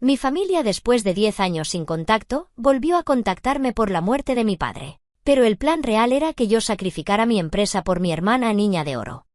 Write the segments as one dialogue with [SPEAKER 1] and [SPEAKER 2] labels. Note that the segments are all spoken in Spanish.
[SPEAKER 1] Mi familia, después de 10 años sin contacto, volvió a contactarme por la muerte de mi padre. Pero el plan real era que yo sacrificara mi empresa por mi hermana Niña de Oro.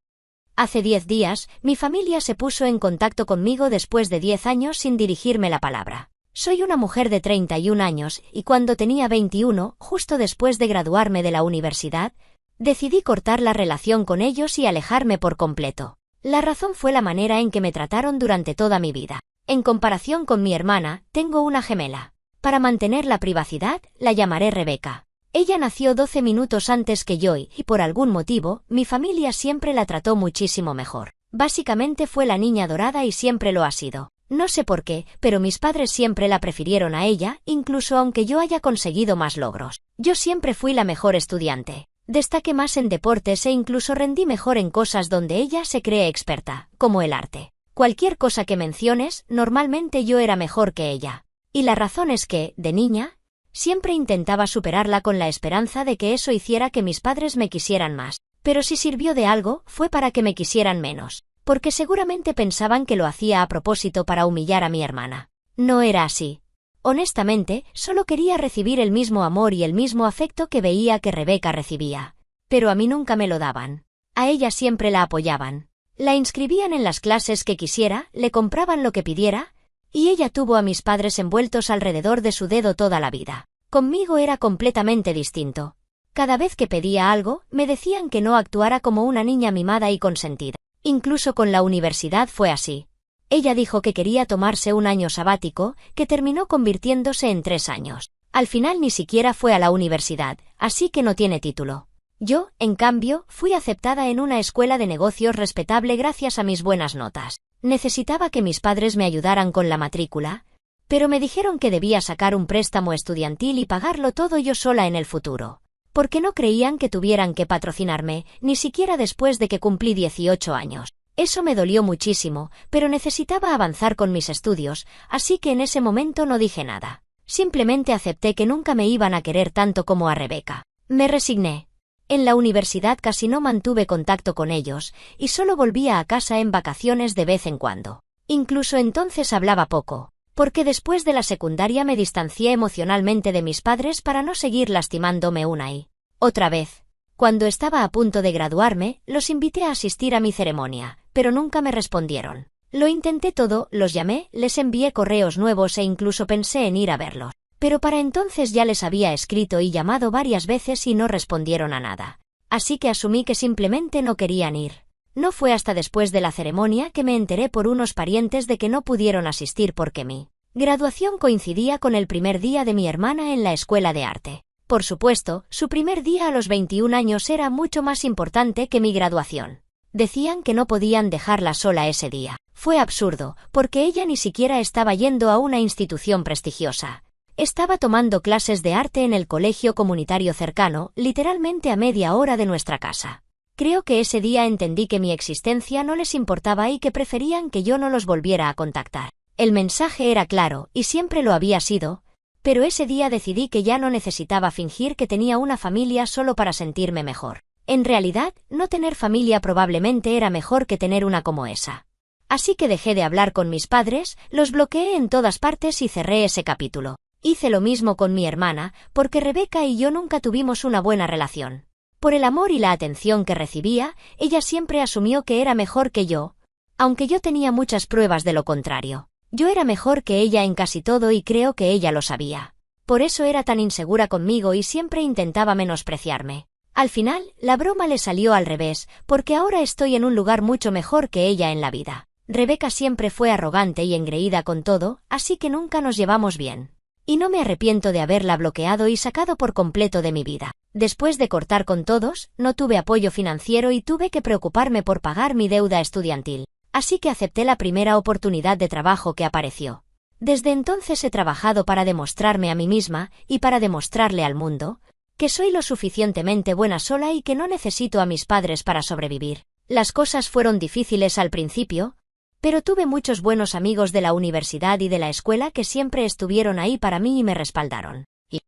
[SPEAKER 1] Hace 10 días, mi familia se puso en contacto conmigo después de 10 años sin dirigirme la palabra. Soy una mujer de 31 años y cuando tenía 21, justo después de graduarme de la universidad, decidí cortar la relación con ellos y alejarme por completo. La razón fue la manera en que me trataron durante toda mi vida. En comparación con mi hermana, tengo una gemela. Para mantener la privacidad, la llamaré Rebeca. Ella nació 12 minutos antes que yo y, por algún motivo, mi familia siempre la trató muchísimo mejor. Básicamente fue la niña dorada y siempre lo ha sido. No sé por qué, pero mis padres siempre la prefirieron a ella, incluso aunque yo haya conseguido más logros. Yo siempre fui la mejor estudiante. Destaqué más en deportes e incluso rendí mejor en cosas donde ella se cree experta, como el arte. Cualquier cosa que menciones, normalmente yo era mejor que ella. Y la razón es que, de niña, siempre intentaba superarla con la esperanza de que eso hiciera que mis padres me quisieran más. Pero si sirvió de algo, fue para que me quisieran menos. Porque seguramente pensaban que lo hacía a propósito para humillar a mi hermana. No era así. Honestamente, solo quería recibir el mismo amor y el mismo afecto que veía que Rebeca recibía. Pero a mí nunca me lo daban. A ella siempre la apoyaban. La inscribían en las clases que quisiera, le compraban lo que pidiera, y ella tuvo a mis padres envueltos alrededor de su dedo toda la vida. Conmigo era completamente distinto. Cada vez que pedía algo, me decían que no actuara como una niña mimada y consentida. Incluso con la universidad fue así. Ella dijo que quería tomarse un año sabático, que terminó convirtiéndose en 3 años. Al final ni siquiera fue a la universidad, así que no tiene título. Yo, en cambio, fui aceptada en una escuela de negocios respetable gracias a mis buenas notas. Necesitaba que mis padres me ayudaran con la matrícula, pero me dijeron que debía sacar un préstamo estudiantil y pagarlo todo yo sola en el futuro. Porque no creían que tuvieran que patrocinarme, ni siquiera después de que cumplí 18 años. Eso me dolió muchísimo, pero necesitaba avanzar con mis estudios, así que en ese momento no dije nada. Simplemente acepté que nunca me iban a querer tanto como a Rebeca. Me resigné. En la universidad casi no mantuve contacto con ellos, y solo volvía a casa en vacaciones de vez en cuando. Incluso entonces hablaba poco, porque después de la secundaria me distancié emocionalmente de mis padres para no seguir lastimándome una y otra vez. Cuando estaba a punto de graduarme, los invité a asistir a mi ceremonia, pero nunca me respondieron. Lo intenté todo, los llamé, les envié correos nuevos e incluso pensé en ir a verlos. Pero para entonces ya les había escrito y llamado varias veces y no respondieron a nada. Así que asumí que simplemente no querían ir. No fue hasta después de la ceremonia que me enteré por unos parientes de que no pudieron asistir porque mi graduación coincidía con el primer día de mi hermana en la escuela de arte. Por supuesto, su primer día a los 21 años era mucho más importante que mi graduación. Decían que no podían dejarla sola ese día. Fue absurdo, porque ella ni siquiera estaba yendo a una institución prestigiosa. Estaba tomando clases de arte en el colegio comunitario cercano, literalmente a media hora de nuestra casa. Creo que ese día entendí que mi existencia no les importaba y que preferían que yo no los volviera a contactar. El mensaje era claro, y siempre lo había sido, pero ese día decidí que ya no necesitaba fingir que tenía una familia solo para sentirme mejor. En realidad, no tener familia probablemente era mejor que tener una como esa. Así que dejé de hablar con mis padres, los bloqueé en todas partes y cerré ese capítulo. Hice lo mismo con mi hermana, porque Rebeca y yo nunca tuvimos una buena relación. Por el amor y la atención que recibía, ella siempre asumió que era mejor que yo, aunque yo tenía muchas pruebas de lo contrario. Yo era mejor que ella en casi todo y creo que ella lo sabía. Por eso era tan insegura conmigo y siempre intentaba menospreciarme. Al final, la broma le salió al revés, porque ahora estoy en un lugar mucho mejor que ella en la vida. Rebeca siempre fue arrogante y engreída con todo, así que nunca nos llevamos bien. Y no me arrepiento de haberla bloqueado y sacado por completo de mi vida. Después de cortar con todos, no tuve apoyo financiero y tuve que preocuparme por pagar mi deuda estudiantil. Así que acepté la primera oportunidad de trabajo que apareció. Desde entonces he trabajado para demostrarme a mí misma, y para demostrarle al mundo, que soy lo suficientemente buena sola y que no necesito a mis padres para sobrevivir. Las cosas fueron difíciles al principio, pero tuve muchos buenos amigos de la universidad y de la escuela que siempre estuvieron ahí para mí y me respaldaron. Y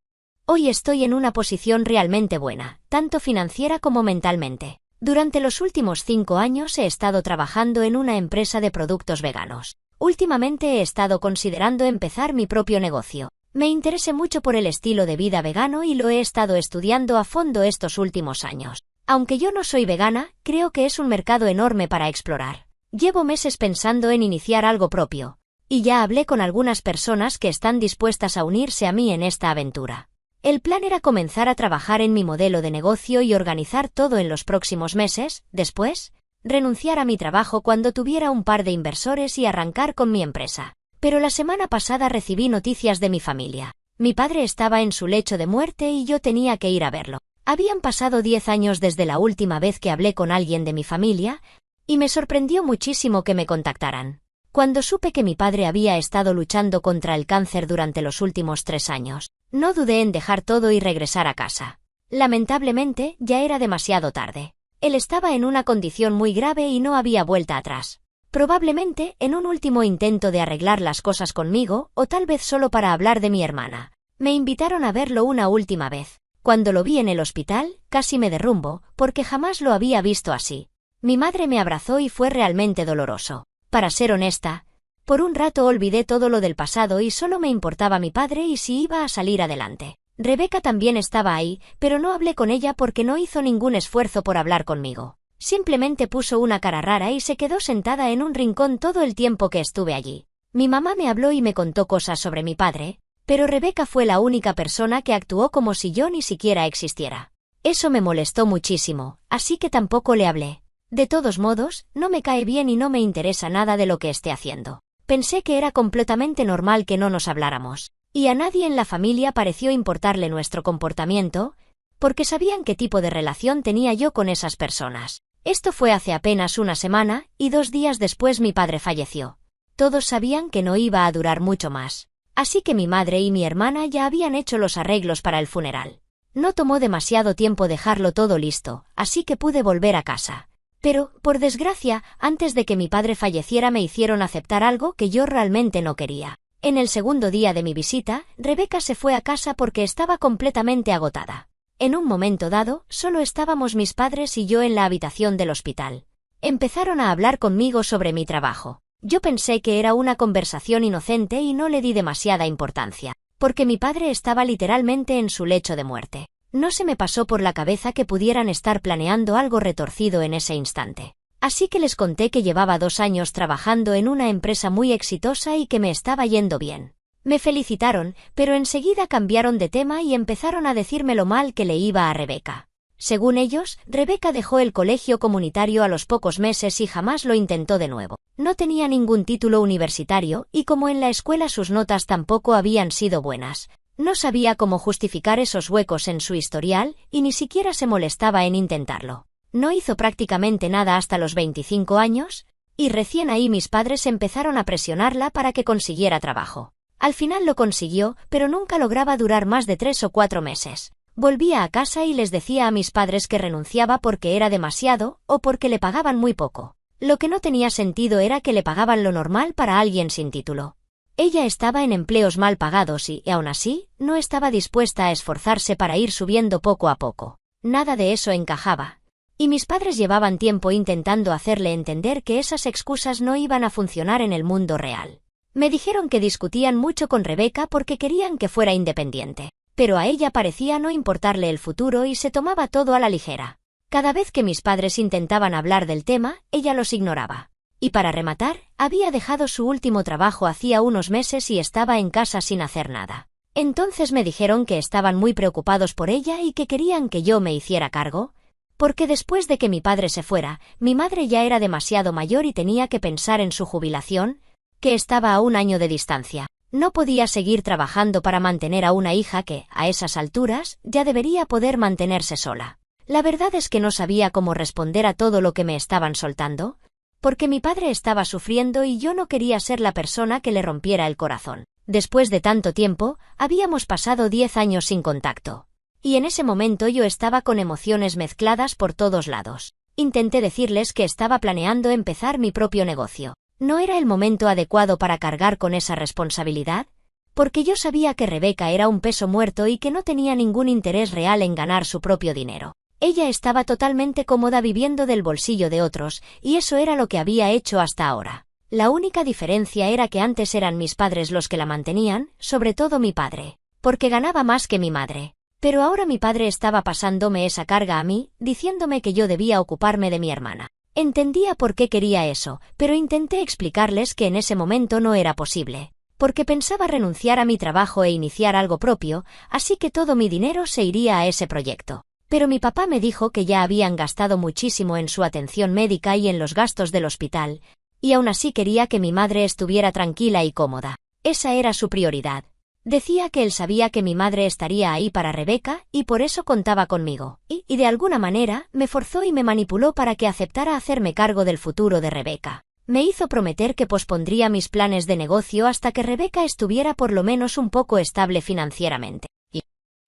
[SPEAKER 1] hoy estoy en una posición realmente buena, tanto financiera como mentalmente. Durante los últimos 5 años he estado trabajando en una empresa de productos veganos. Últimamente he estado considerando empezar mi propio negocio. Me interesé mucho por el estilo de vida vegano y lo he estado estudiando a fondo estos últimos años. Aunque yo no soy vegana, creo que es un mercado enorme para explorar. Llevo meses pensando en iniciar algo propio. Y ya hablé con algunas personas que están dispuestas a unirse a mí en esta aventura. El plan era comenzar a trabajar en mi modelo de negocio y organizar todo en los próximos meses, después, renunciar a mi trabajo cuando tuviera un par de inversores y arrancar con mi empresa. Pero la semana pasada recibí noticias de mi familia. Mi padre estaba en su lecho de muerte y yo tenía que ir a verlo. Habían pasado 10 años desde la última vez que hablé con alguien de mi familia, y me sorprendió muchísimo que me contactaran. Cuando supe que mi padre había estado luchando contra el cáncer durante los últimos 3 años, no dudé en dejar todo y regresar a casa. Lamentablemente, ya era demasiado tarde. Él estaba en una condición muy grave y no había vuelta atrás. Probablemente, en un último intento de arreglar las cosas conmigo, o tal vez solo para hablar de mi hermana, me invitaron a verlo una última vez. Cuando lo vi en el hospital, casi me derrumbo, porque jamás lo había visto así. Mi madre me abrazó y fue realmente doloroso. Para ser honesta, por un rato olvidé todo lo del pasado y solo me importaba mi padre y si iba a salir adelante. Rebeca también estaba ahí, pero no hablé con ella porque no hizo ningún esfuerzo por hablar conmigo. Simplemente puso una cara rara y se quedó sentada en un rincón todo el tiempo que estuve allí. Mi mamá me habló y me contó cosas sobre mi padre, pero Rebeca fue la única persona que actuó como si yo ni siquiera existiera. Eso me molestó muchísimo, así que tampoco le hablé. De todos modos, no me cae bien y no me interesa nada de lo que esté haciendo. Pensé que era completamente normal que no nos habláramos. Y a nadie en la familia pareció importarle nuestro comportamiento, porque sabían qué tipo de relación tenía yo con esas personas. Esto fue hace apenas una semana, y 2 días después mi padre falleció. Todos sabían que no iba a durar mucho más. Así que mi madre y mi hermana ya habían hecho los arreglos para el funeral. No tomó demasiado tiempo dejarlo todo listo, así que pude volver a casa. Pero, por desgracia, antes de que mi padre falleciera me hicieron aceptar algo que yo realmente no quería. En el segundo día de mi visita, Rebeca se fue a casa porque estaba completamente agotada. En un momento dado, solo estábamos mis padres y yo en la habitación del hospital. Empezaron a hablar conmigo sobre mi trabajo. Yo pensé que era una conversación inocente y no le di demasiada importancia, porque mi padre estaba literalmente en su lecho de muerte. No se me pasó por la cabeza que pudieran estar planeando algo retorcido en ese instante. Así que les conté que llevaba 2 años trabajando en una empresa muy exitosa y que me estaba yendo bien. Me felicitaron, pero enseguida cambiaron de tema y empezaron a decirme lo mal que le iba a Rebeca. Según ellos, Rebeca dejó el colegio comunitario a los pocos meses y jamás lo intentó de nuevo. No tenía ningún título universitario y como en la escuela sus notas tampoco habían sido buenas. No sabía cómo justificar esos huecos en su historial y ni siquiera se molestaba en intentarlo. No hizo prácticamente nada hasta los 25 años, y recién ahí mis padres empezaron a presionarla para que consiguiera trabajo. Al final lo consiguió, pero nunca lograba durar más de 3 o 4 meses. Volvía a casa y les decía a mis padres que renunciaba porque era demasiado o porque le pagaban muy poco. Lo que no tenía sentido era que le pagaban lo normal para alguien sin título. Ella estaba en empleos mal pagados y, aún así, no estaba dispuesta a esforzarse para ir subiendo poco a poco. Nada de eso encajaba. Y mis padres llevaban tiempo intentando hacerle entender que esas excusas no iban a funcionar en el mundo real. Me dijeron que discutían mucho con Rebeca porque querían que fuera independiente, pero a ella parecía no importarle el futuro y se tomaba todo a la ligera. Cada vez que mis padres intentaban hablar del tema, ella los ignoraba. Y para rematar, había dejado su último trabajo hacía unos meses y estaba en casa sin hacer nada. Entonces me dijeron que estaban muy preocupados por ella y que querían que yo me hiciera cargo, porque después de que mi padre se fuera, mi madre ya era demasiado mayor y tenía que pensar en su jubilación, que estaba a 1 año de distancia. No podía seguir trabajando para mantener a una hija que, a esas alturas, ya debería poder mantenerse sola. La verdad es que no sabía cómo responder a todo lo que me estaban soltando, porque mi padre estaba sufriendo y yo no quería ser la persona que le rompiera el corazón. Después de tanto tiempo, habíamos pasado 10 años sin contacto. Y en ese momento yo estaba con emociones mezcladas por todos lados. Intenté decirles que estaba planeando empezar mi propio negocio. ¿No era el momento adecuado para cargar con esa responsabilidad? Porque yo sabía que Rebeca era un peso muerto y que no tenía ningún interés real en ganar su propio dinero. Ella estaba totalmente cómoda viviendo del bolsillo de otros, y eso era lo que había hecho hasta ahora. La única diferencia era que antes eran mis padres los que la mantenían, sobre todo mi padre, porque ganaba más que mi madre. Pero ahora mi padre estaba pasándome esa carga a mí, diciéndome que yo debía ocuparme de mi hermana. Entendía por qué quería eso, pero intenté explicarles que en ese momento no era posible, porque pensaba renunciar a mi trabajo e iniciar algo propio, así que todo mi dinero se iría a ese proyecto. Pero mi papá me dijo que ya habían gastado muchísimo en su atención médica y en los gastos del hospital, y aún así quería que mi madre estuviera tranquila y cómoda. Esa era su prioridad. Decía que él sabía que mi madre estaría ahí para Rebeca y por eso contaba conmigo, y de alguna manera me forzó y me manipuló para que aceptara hacerme cargo del futuro de Rebeca. Me hizo prometer que pospondría mis planes de negocio hasta que Rebeca estuviera por lo menos un poco estable financieramente. Y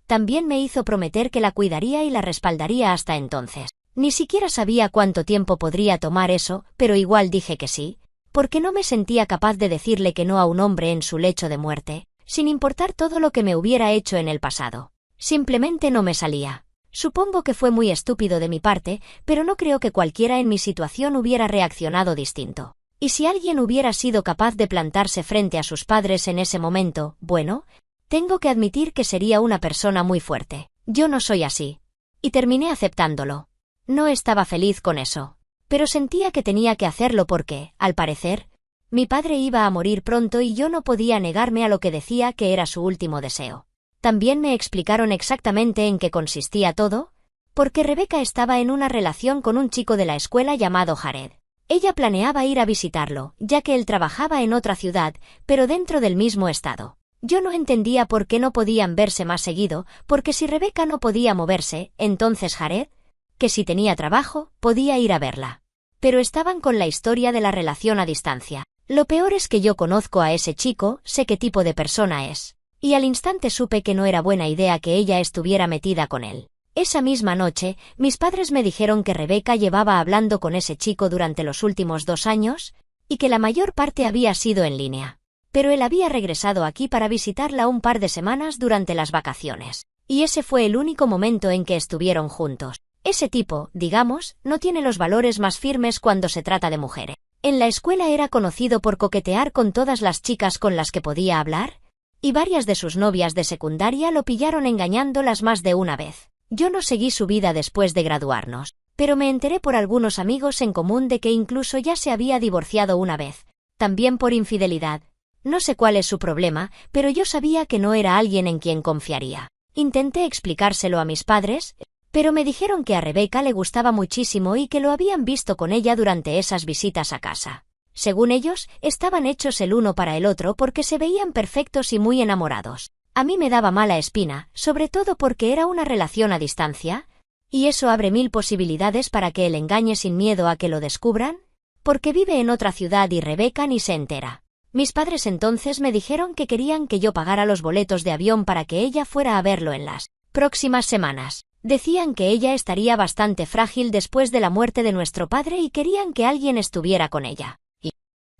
[SPEAKER 1] también me hizo prometer que la cuidaría y la respaldaría hasta entonces. Ni siquiera sabía cuánto tiempo podría tomar eso, pero igual dije que sí, porque no me sentía capaz de decirle que no a un hombre en su lecho de muerte, sin importar todo lo que me hubiera hecho en el pasado. Simplemente no me salía. Supongo que fue muy estúpido de mi parte, pero no creo que cualquiera en mi situación hubiera reaccionado distinto. Y si alguien hubiera sido capaz de plantarse frente a sus padres en ese momento, bueno, tengo que admitir que sería una persona muy fuerte. Yo no soy así. Y terminé aceptándolo. No estaba feliz con eso, pero sentía que tenía que hacerlo porque, al parecer, mi padre iba a morir pronto y yo no podía negarme a lo que decía que era su último deseo. También me explicaron exactamente en qué consistía todo, porque Rebeca estaba en una relación con un chico de la escuela llamado Jared. Ella planeaba ir a visitarlo, ya que él trabajaba en otra ciudad, pero dentro del mismo estado. Yo no entendía por qué no podían verse más seguido, porque si Rebeca no podía moverse, entonces Jared, que si tenía trabajo, podía ir a verla. Pero estaban con la historia de la relación a distancia. Lo peor es que yo conozco a ese chico, sé qué tipo de persona es. Y al instante supe que no era buena idea que ella estuviera metida con él. Esa misma noche, mis padres me dijeron que Rebeca llevaba hablando con ese chico durante los últimos 2 años, y que la mayor parte había sido en línea. Pero él había regresado aquí para visitarla un par de semanas durante las vacaciones. Y ese fue el único momento en que estuvieron juntos. Ese tipo, digamos, no tiene los valores más firmes cuando se trata de mujeres. En la escuela era conocido por coquetear con todas las chicas con las que podía hablar, y varias de sus novias de secundaria lo pillaron engañándolas más de una vez. Yo no seguí su vida después de graduarnos, pero me enteré por algunos amigos en común de que incluso ya se había divorciado una vez, también por infidelidad. No sé cuál es su problema, pero yo sabía que no era alguien en quien confiaría. Intenté explicárselo a mis padres, pero me dijeron que a Rebeca le gustaba muchísimo y que lo habían visto con ella durante esas visitas a casa. Según ellos, estaban hechos el uno para el otro porque se veían perfectos y muy enamorados. A mí me daba mala espina, sobre todo porque era una relación a distancia, y eso abre 1000 posibilidades para que él engañe sin miedo a que lo descubran, porque vive en otra ciudad y Rebeca ni se entera. Mis padres entonces me dijeron que querían que yo pagara los boletos de avión para que ella fuera a verlo en las próximas semanas. Decían que ella estaría bastante frágil después de la muerte de nuestro padre y querían que alguien estuviera con ella. Y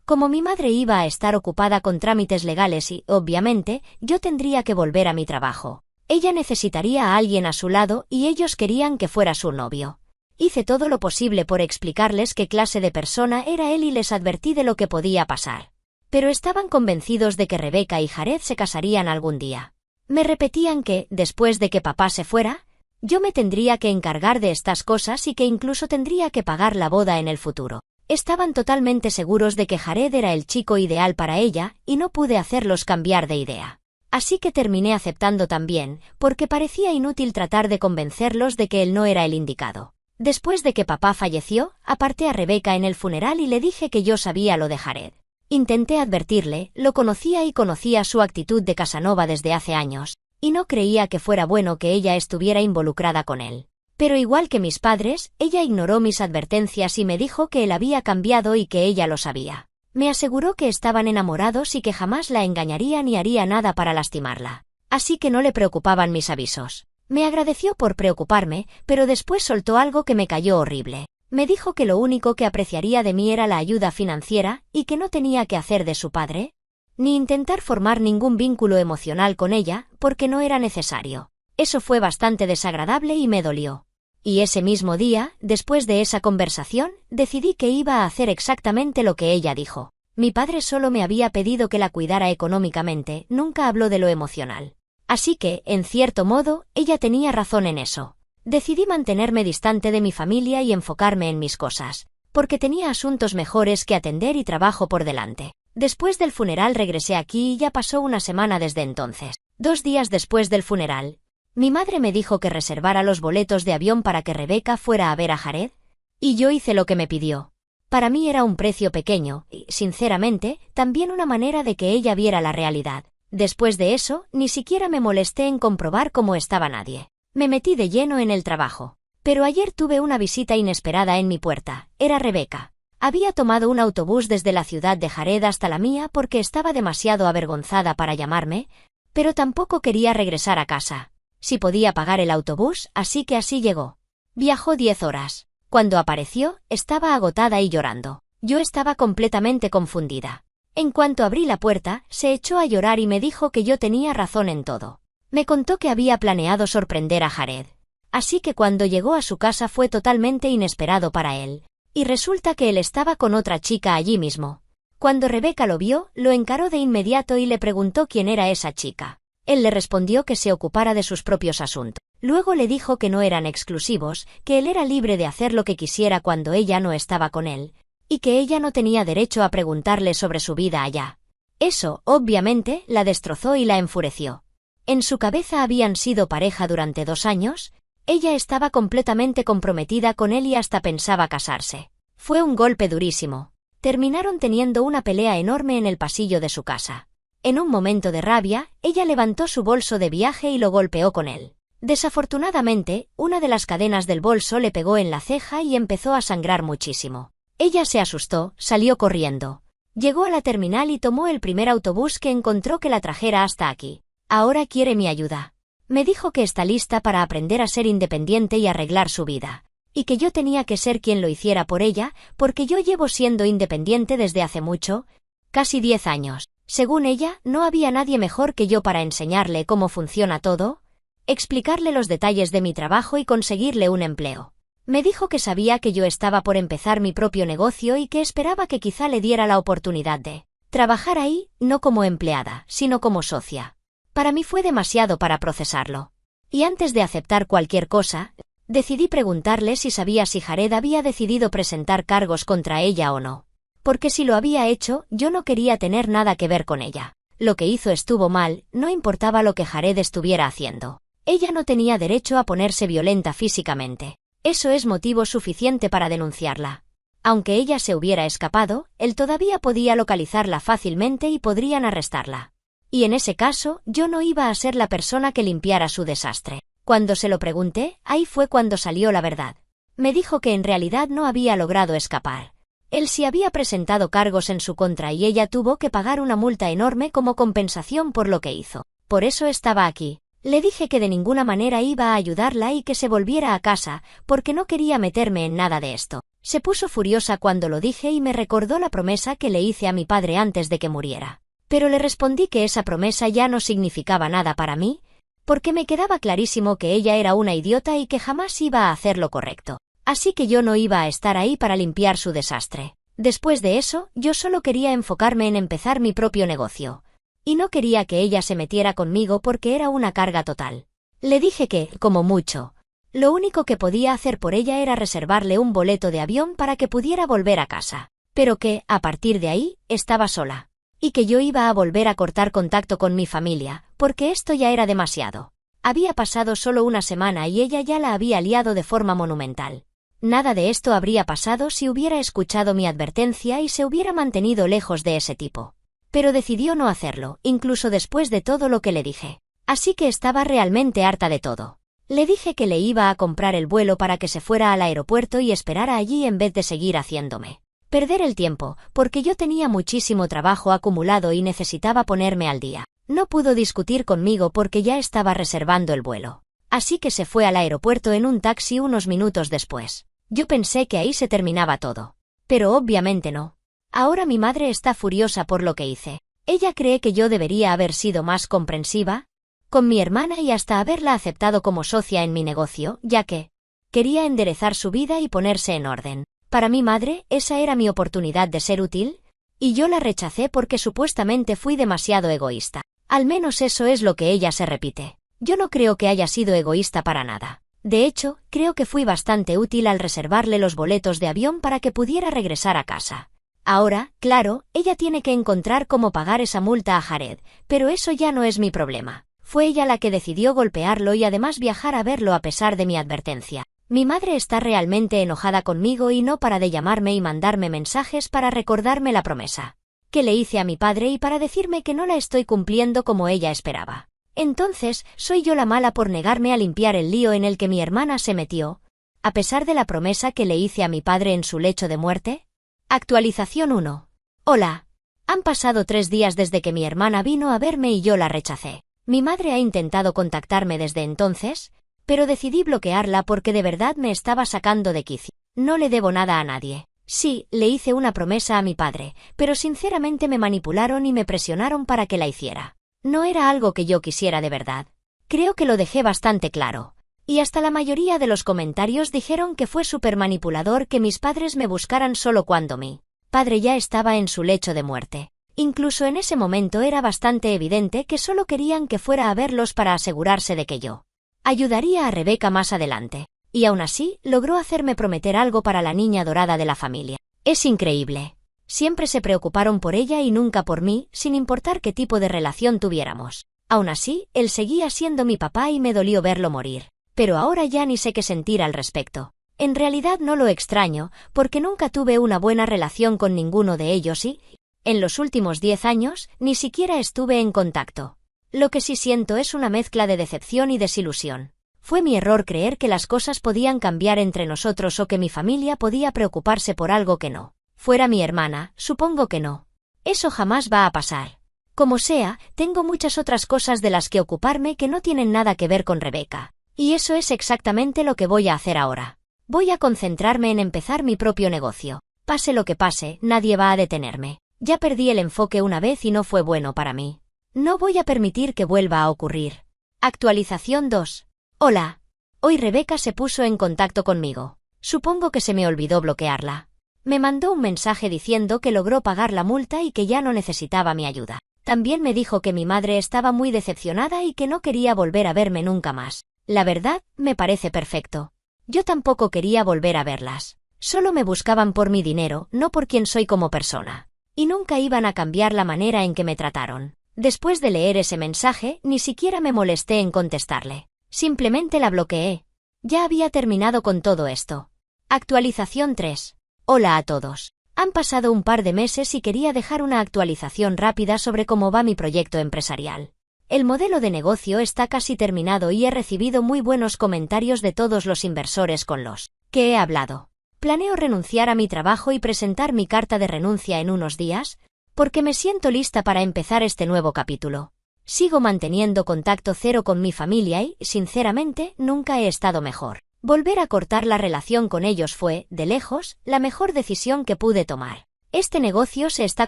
[SPEAKER 1] como mi madre iba a estar ocupada con trámites legales y, obviamente, yo tendría que volver a mi trabajo, ella necesitaría a alguien a su lado y ellos querían que fuera su novio. Hice todo lo posible por explicarles qué clase de persona era él y les advertí de lo que podía pasar. Pero estaban convencidos de que Rebeca y Jared se casarían algún día. Me repetían que, después de que papá se fuera, yo me tendría que encargar de estas cosas y que incluso tendría que pagar la boda en el futuro. Estaban totalmente seguros de que Jared era el chico ideal para ella, y no pude hacerlos cambiar de idea. Así que terminé aceptando también, porque parecía inútil tratar de convencerlos de que él no era el indicado. Después de que papá falleció, aparté a Rebeca en el funeral y le dije que yo sabía lo de Jared. Intenté advertirle, lo conocía y conocía su actitud de Casanova desde hace años, y no creía que fuera bueno que ella estuviera involucrada con él. Pero igual que mis padres, ella ignoró mis advertencias y me dijo que él había cambiado y que ella lo sabía. Me aseguró que estaban enamorados y que jamás la engañaría ni haría nada para lastimarla. Así que no le preocupaban mis avisos. Me agradeció por preocuparme, pero después soltó algo que me cayó horrible. Me dijo que lo único que apreciaría de mí era la ayuda financiera y que no tenía que hacer de su padre, ni intentar formar ningún vínculo emocional con ella, porque no era necesario. Eso fue bastante desagradable y me dolió. Y ese mismo día, después de esa conversación, decidí que iba a hacer exactamente lo que ella dijo. Mi padre solo me había pedido que la cuidara económicamente, nunca habló de lo emocional. Así que, en cierto modo, ella tenía razón en eso. Decidí mantenerme distante de mi familia y enfocarme en mis cosas, porque tenía asuntos mejores que atender y trabajo por delante. Después del funeral regresé aquí y ya pasó una semana desde entonces. 2 días después del funeral, mi madre me dijo que reservara los boletos de avión para que Rebeca fuera a ver a Jared, y yo hice lo que me pidió. Para mí era un precio pequeño y, sinceramente, también una manera de que ella viera la realidad. Después de eso, ni siquiera me molesté en comprobar cómo estaba nadie. Me metí de lleno en el trabajo. Pero ayer tuve una visita inesperada en mi puerta. Era Rebeca. Había tomado un autobús desde la ciudad de Jared hasta la mía porque estaba demasiado avergonzada para llamarme, pero tampoco quería regresar a casa. Si podía pagar el autobús, así que así llegó. Viajó 10 horas. Cuando apareció, estaba agotada y llorando. Yo estaba completamente confundida. En cuanto abrí la puerta, se echó a llorar y me dijo que yo tenía razón en todo. Me contó que había planeado sorprender a Jared. Así que cuando llegó a su casa fue totalmente inesperado para él. Y resulta que él estaba con otra chica allí mismo. Cuando Rebeca lo vio, lo encaró de inmediato y le preguntó quién era esa chica. Él le respondió que se ocupara de sus propios asuntos. Luego le dijo que no eran exclusivos, que él era libre de hacer lo que quisiera cuando ella no estaba con él, y que ella no tenía derecho a preguntarle sobre su vida allá. Eso, obviamente, la destrozó y la enfureció. En su cabeza habían sido pareja durante 2 años, ella estaba completamente comprometida con él y hasta pensaba casarse. Fue un golpe durísimo. Terminaron teniendo una pelea enorme en el pasillo de su casa. En un momento de rabia, ella levantó su bolso de viaje y lo golpeó con él. Desafortunadamente, una de las cadenas del bolso le pegó en la ceja y empezó a sangrar muchísimo. Ella se asustó, salió corriendo. Llegó a la terminal y tomó el primer autobús que encontró que la trajera hasta aquí. Ahora quiere mi ayuda. Me dijo que está lista para aprender a ser independiente y arreglar su vida. Y que yo tenía que ser quien lo hiciera por ella, porque yo llevo siendo independiente desde hace mucho, casi 10 años. Según ella, no había nadie mejor que yo para enseñarle cómo funciona todo, explicarle los detalles de mi trabajo y conseguirle un empleo. Me dijo que sabía que yo estaba por empezar mi propio negocio y que esperaba que quizá le diera la oportunidad de trabajar ahí, no como empleada, sino como socia. Para mí fue demasiado para procesarlo. Y antes de aceptar cualquier cosa, decidí preguntarle si sabía si Jared había decidido presentar cargos contra ella o no. Porque si lo había hecho, yo no quería tener nada que ver con ella. Lo que hizo estuvo mal, no importaba lo que Jared estuviera haciendo. Ella no tenía derecho a ponerse violenta físicamente. Eso es motivo suficiente para denunciarla. Aunque ella se hubiera escapado, él todavía podía localizarla fácilmente y podrían arrestarla. Y en ese caso, yo no iba a ser la persona que limpiara su desastre. Cuando se lo pregunté, ahí fue cuando salió la verdad. Me dijo que en realidad no había logrado escapar. Él sí había presentado cargos en su contra y ella tuvo que pagar una multa enorme como compensación por lo que hizo. Por eso estaba aquí. Le dije que de ninguna manera iba a ayudarla y que se volviera a casa, porque no quería meterme en nada de esto. Se puso furiosa cuando lo dije y me recordó la promesa que le hice a mi padre antes de que muriera. Pero le respondí que esa promesa ya no significaba nada para mí, porque me quedaba clarísimo que ella era una idiota y que jamás iba a hacer lo correcto. Así que yo no iba a estar ahí para limpiar su desastre. Después de eso, yo solo quería enfocarme en empezar mi propio negocio. Y no quería que ella se metiera conmigo porque era una carga total. Le dije que, como mucho, lo único que podía hacer por ella era reservarle un boleto de avión para que pudiera volver a casa. Pero que, a partir de ahí, estaba sola. Y que yo iba a volver a cortar contacto con mi familia, porque esto ya era demasiado. Había pasado solo una semana y ella ya la había liado de forma monumental. Nada de esto habría pasado si hubiera escuchado mi advertencia y se hubiera mantenido lejos de ese tipo. Pero decidió no hacerlo, incluso después de todo lo que le dije. Así que estaba realmente harta de todo. Le dije que le iba a comprar el vuelo para que se fuera al aeropuerto y esperara allí en vez de seguir haciéndome perder el tiempo, porque yo tenía muchísimo trabajo acumulado y necesitaba ponerme al día. No pudo discutir conmigo porque ya estaba reservando el vuelo. Así que se fue al aeropuerto en un taxi unos minutos después. Yo pensé que ahí se terminaba todo. Pero obviamente no. Ahora mi madre está furiosa por lo que hice. Ella cree que yo debería haber sido más comprensiva con mi hermana y hasta haberla aceptado como socia en mi negocio, ya que quería enderezar su vida y ponerse en orden. Para mi madre, esa era mi oportunidad de ser útil, Y yo la rechacé porque supuestamente fui demasiado egoísta. Al menos eso es lo que ella se repite. Yo no creo que haya sido egoísta para nada. De hecho, creo que fui bastante útil al reservarle los boletos de avión para que pudiera regresar a casa. Ahora, claro, ella tiene que encontrar cómo pagar esa multa a Jared, pero eso ya no es mi problema. Fue ella la que decidió golpearlo y además viajar a verlo a pesar de mi advertencia. Mi madre está realmente enojada conmigo y no para de llamarme y mandarme mensajes para recordarme la promesa que le hice a mi padre y para decirme que no la estoy cumpliendo como ella esperaba. Entonces, ¿soy yo la mala por negarme a limpiar el lío en el que mi hermana se metió, a pesar de la promesa que le hice a mi padre en su lecho de muerte? Actualización 1. Hola. Han pasado 3 días desde que mi hermana vino a verme y yo la rechacé. Mi madre ha intentado contactarme desde entonces, pero decidí bloquearla porque de verdad me estaba sacando de quicio. No le debo nada a nadie. Sí, le hice una promesa a mi padre, pero sinceramente me manipularon y me presionaron para que la hiciera. No era algo que yo quisiera de verdad. Creo que lo dejé bastante claro. Y hasta la mayoría de los comentarios dijeron que fue súper manipulador que mis padres me buscaran solo cuando mi padre ya estaba en su lecho de muerte. Incluso en ese momento era bastante evidente que solo querían que fuera a verlos para asegurarse de que yo ayudaría a Rebecca más adelante. Y aún así, logró hacerme prometer algo para la niña dorada de la familia. Es increíble. Siempre se preocuparon por ella y nunca por mí, sin importar qué tipo de relación tuviéramos. Aún así, él seguía siendo mi papá y me dolió verlo morir. Pero ahora ya ni sé qué sentir al respecto. En realidad no lo extraño, porque nunca tuve una buena relación con ninguno de ellos y, en los últimos 10 años, ni siquiera estuve en contacto. Lo que sí siento es una mezcla de decepción y desilusión. Fue mi error creer que las cosas podían cambiar entre nosotros o que mi familia podía preocuparse por algo que no fuera mi hermana, supongo que no. Eso jamás va a pasar. Como sea, tengo muchas otras cosas de las que ocuparme que no tienen nada que ver con Rebecca. Y eso es exactamente lo que voy a hacer ahora. Voy a concentrarme en empezar mi propio negocio. Pase lo que pase, nadie va a detenerme. Ya perdí el enfoque una vez y no fue bueno para mí. No voy a permitir que vuelva a ocurrir. Actualización 2. Hola. Hoy Rebecca se puso en contacto conmigo. Supongo que se me olvidó bloquearla. Me mandó un mensaje diciendo que logró pagar la multa y que ya no necesitaba mi ayuda. También me dijo que mi madre estaba muy decepcionada y que no quería volver a verme nunca más. La verdad, me parece perfecto. Yo tampoco quería volver a verlas. Solo me buscaban por mi dinero, no por quién soy como persona. Y nunca iban a cambiar la manera en que me trataron. Después de leer ese mensaje, ni siquiera me molesté en contestarle. Simplemente la bloqueé. Ya había terminado con todo esto. Actualización 3. Hola a todos. Han pasado un par de meses y quería dejar una actualización rápida sobre cómo va mi proyecto empresarial. El modelo de negocio está casi terminado y he recibido muy buenos comentarios de todos los inversores con los que he hablado. Planeo renunciar a mi trabajo y presentar mi carta de renuncia en unos días, porque me siento lista para empezar este nuevo capítulo. Sigo manteniendo contacto cero con mi familia y, sinceramente, nunca he estado mejor. Volver a cortar la relación con ellos fue, de lejos, la mejor decisión que pude tomar. Este negocio se está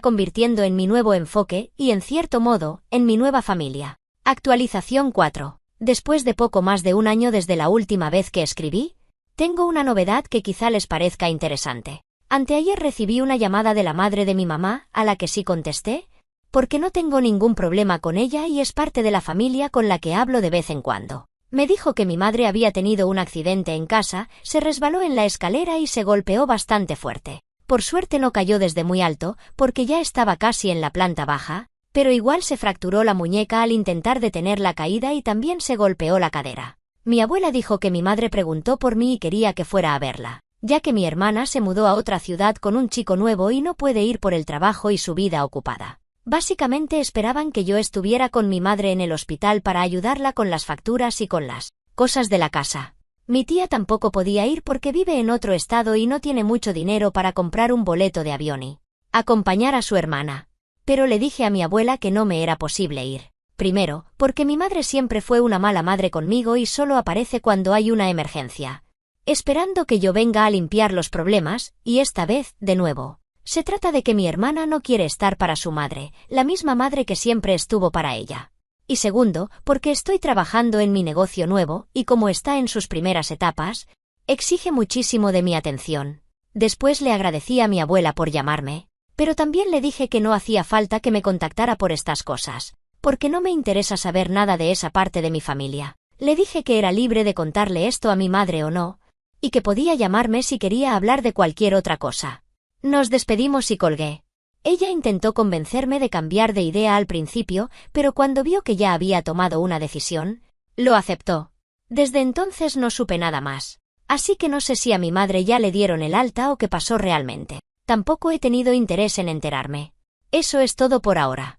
[SPEAKER 1] convirtiendo en mi nuevo enfoque y, en cierto modo, en mi nueva familia. Actualización 4. Después de poco más de un año desde la última vez que escribí, tengo una novedad que quizá les parezca interesante. Anteayer recibí una llamada de la madre de mi mamá, a la que sí contesté, porque no tengo ningún problema con ella y es parte de la familia con la que hablo de vez en cuando. Me dijo que mi madre había tenido un accidente en casa, se resbaló en la escalera y se golpeó bastante fuerte. Por suerte no cayó desde muy alto, porque ya estaba casi en la planta baja, pero igual se fracturó la muñeca al intentar detener la caída y también se golpeó la cadera. Mi abuela dijo que mi madre preguntó por mí y quería que fuera a verla, ya que mi hermana se mudó a otra ciudad con un chico nuevo y no puede ir por el trabajo y su vida ocupada. Básicamente esperaban que yo estuviera con mi madre en el hospital para ayudarla con las facturas y con las cosas de la casa. Mi tía tampoco podía ir porque vive en otro estado y no tiene mucho dinero para comprar un boleto de avión y acompañar a su hermana. Pero le dije a mi abuela que no me era posible ir. Primero, porque mi madre siempre fue una mala madre conmigo y solo aparece cuando hay una emergencia, esperando que yo venga a limpiar los problemas, y esta vez, de nuevo. Se trata de que mi hermana no quiere estar para su madre, la misma madre que siempre estuvo para ella. Y segundo, porque estoy trabajando en mi negocio nuevo, y como está en sus primeras etapas, exige muchísimo de mi atención. Después le agradecí a mi abuela por llamarme. Pero también le dije que no hacía falta que me contactara por estas cosas, porque no me interesa saber nada de esa parte de mi familia. Le dije que era libre de contarle esto a mi madre o no, y que podía llamarme si quería hablar de cualquier otra cosa. Nos despedimos y colgué. Ella intentó convencerme de cambiar de idea al principio, pero cuando vio que ya había tomado una decisión, lo aceptó. Desde entonces no supe nada más. Así que no sé si a mi madre ya le dieron el alta o qué pasó realmente. Tampoco he tenido interés en enterarme. Eso es todo por ahora.